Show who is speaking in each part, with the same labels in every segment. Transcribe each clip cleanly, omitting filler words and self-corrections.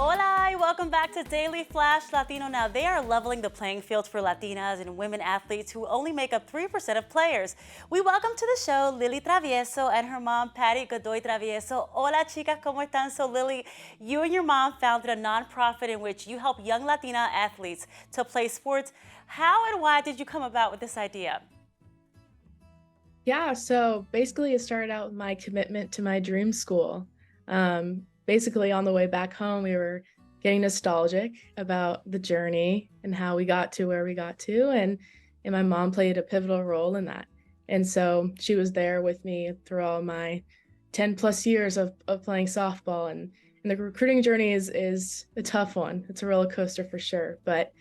Speaker 1: Hola, welcome back to Daily Flash Latino. Now, they are leveling the playing field for Latinas and women athletes who only make up 3% of players. We welcome to the show Lilly Travieso and her mom, Patty Godoy Travieso. Hola, chicas, ¿cómo están? So, Lilly, you and your mom founded a nonprofit in which you help young Latina athletes to play sports. How and why did you come about with this idea?
Speaker 2: Yeah, so basically it started out with my commitment to my dream school. Basically on the way back home, we were getting nostalgic about the journey and how we got to where we got to, and my mom played a pivotal role in that. And so she was there with me through all my 10 plus years of playing softball, and the recruiting journey is a tough one. It's a roller coaster for sure, but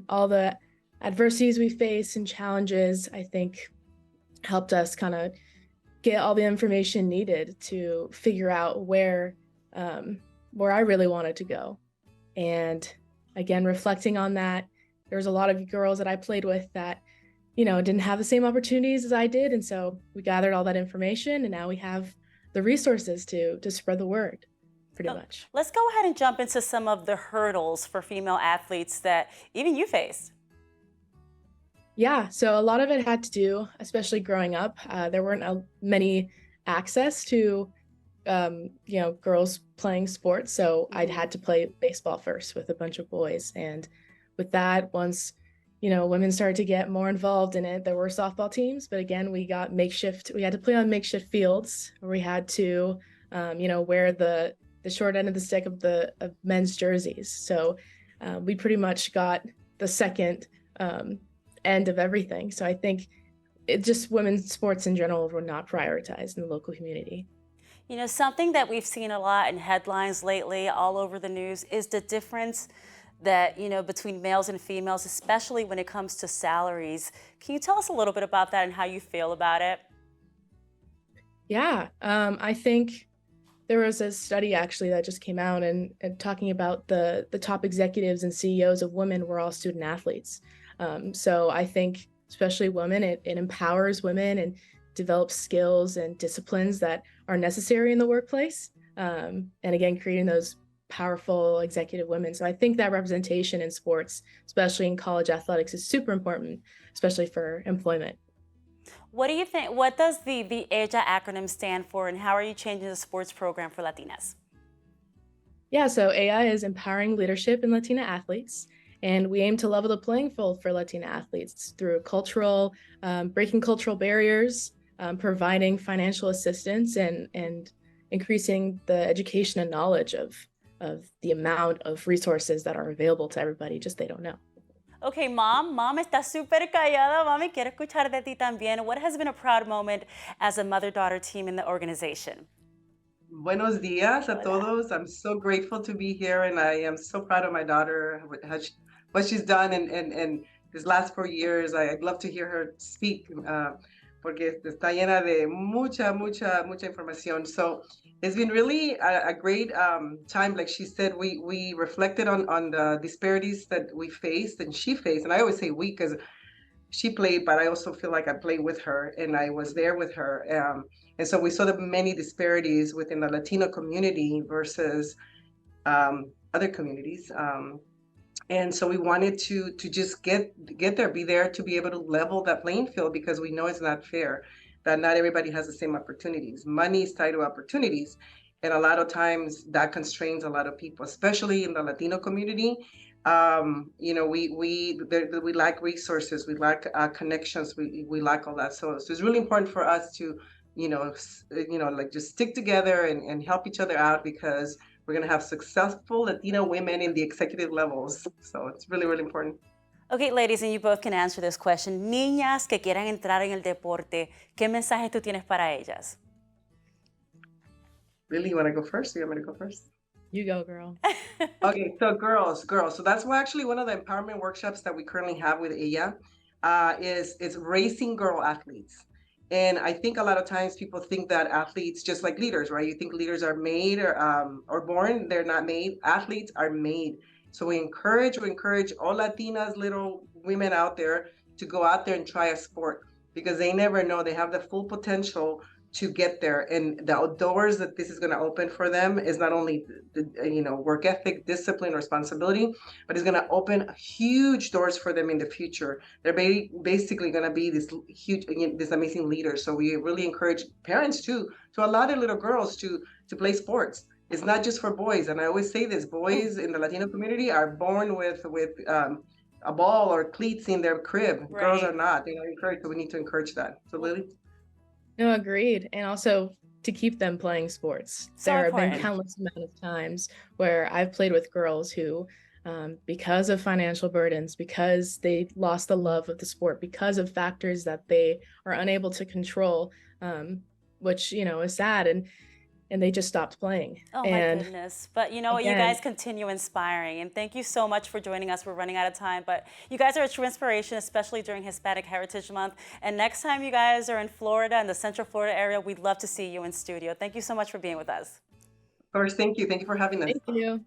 Speaker 2: all the adversities we face and challenges, I think helped us kind of get all the information needed to figure out where I really wanted to go. And again, reflecting on that, there was a lot of girls that I played with that, didn't have the same opportunities as I did. And so we gathered all that information, and now we have the resources to spread the word, pretty much.
Speaker 1: Let's go ahead and jump into some of the hurdles for female athletes that even you faced.
Speaker 2: Yeah, so a lot of it had to do, especially growing up, there weren't many access to, girls playing sports. So I'd had to play baseball first with a bunch of boys. And with that, once, women started to get more involved in it, there were softball teams. But again, we had to play on makeshift fields where we had to, wear the short end of the stick of men's jerseys. So we pretty much got the second end of everything. So I think women's sports in general were not prioritized in the local community.
Speaker 1: You know, something that we've seen a lot in headlines lately all over the news is the difference that, between males and females, especially when it comes to salaries. Can you tell us a little bit about that and how you feel about it?
Speaker 2: Yeah, I think there was a study actually that just came out and talking about the top executives and CEOs of women were all student athletes. So I think especially women, it empowers women and develops skills and disciplines that are necessary in the workplace. And again, creating those powerful executive women. So I think that representation in sports, especially in college athletics, is super important, especially for employment.
Speaker 1: What do you think? What does the ELLA acronym stand for, and how are you changing the sports program for Latinas?
Speaker 2: Yeah, so AI is empowering leadership in Latina athletes. And we aim to level the playing field for Latina athletes through breaking cultural barriers, providing financial assistance, and increasing the education and knowledge of the amount of resources that are available to everybody, just they don't know.
Speaker 1: Okay, Mom está súper callada. Mami, quiero escuchar de ti también. What has been a proud moment as a mother-daughter team in the organization?
Speaker 3: Buenos días a
Speaker 1: Hola.
Speaker 3: todos. I'm so grateful to be here, and I am so proud of my daughter, what she's done in these last 4 years. I'd love to hear her speak, porque está llena de mucha información. So it's been really a great time. Like she said, we reflected on the disparities that we faced and she faced. And I always say we because she played, but I also feel like I played with her and I was there with her. And so we saw the many disparities within the Latino community versus other communities. And so we wanted to just get there, be there to be able to level that playing field because we know it's not fair, that not everybody has the same opportunities. Money is tied to opportunities. And a lot of times that constrains a lot of people, especially in the Latino community. We lack resources, we lack connections, we lack all that. So it's really important for us to, like just stick together and help each other out because we're going to have successful Latino women in the executive levels. So it's really, really important.
Speaker 1: Okay, ladies, and you both can answer this question. Niñas que quieran entrar en el deporte, ¿qué mensaje tú tienes para ellas?
Speaker 3: Really, you want to go first? Or you want me to go first?
Speaker 2: You go, girl.
Speaker 3: Okay, so girls. So that's actually one of the empowerment workshops that we currently have with ELLA is raising girl athletes. And I think a lot of times people think that athletes, just like leaders, right? You think leaders are made or born, they're not made. Athletes are made. So we encourage all Latinas, little women out there to go out there and try a sport because they never know they have the full potential to get there. And the doors that this is going to open for them is not only work ethic, discipline, responsibility, but it's going to open huge doors for them in the future. They're basically going to be this amazing leaders. So we really encourage parents to allow their little girls to play sports. It's not just for boys, and I always say this: boys in the Latino community are born with a ball or cleats in their crib.
Speaker 1: Right.
Speaker 3: Girls are not. They're not encouraged. So we need to encourage that. So Lily.
Speaker 2: No, agreed. And also to keep them playing sports.
Speaker 1: So
Speaker 2: There have been
Speaker 1: important.
Speaker 2: countless amount of times where I've played with girls who, because of financial burdens, because they lost the love of the sport, because of factors that they are unable to control, which, is sad, and they just stopped playing.
Speaker 1: Oh my
Speaker 2: And
Speaker 1: goodness. But you know what? You
Speaker 2: again-
Speaker 1: guys continue inspiring. And thank you so much for joining us. We're running out of time. But you guys are a true inspiration, especially during Hispanic Heritage Month. And next time you guys are in Florida, in the Central Florida area, we'd love to see you in studio. Thank you so much for being with us.
Speaker 3: Of course, thank you. Thank you for having us.
Speaker 2: Thank you.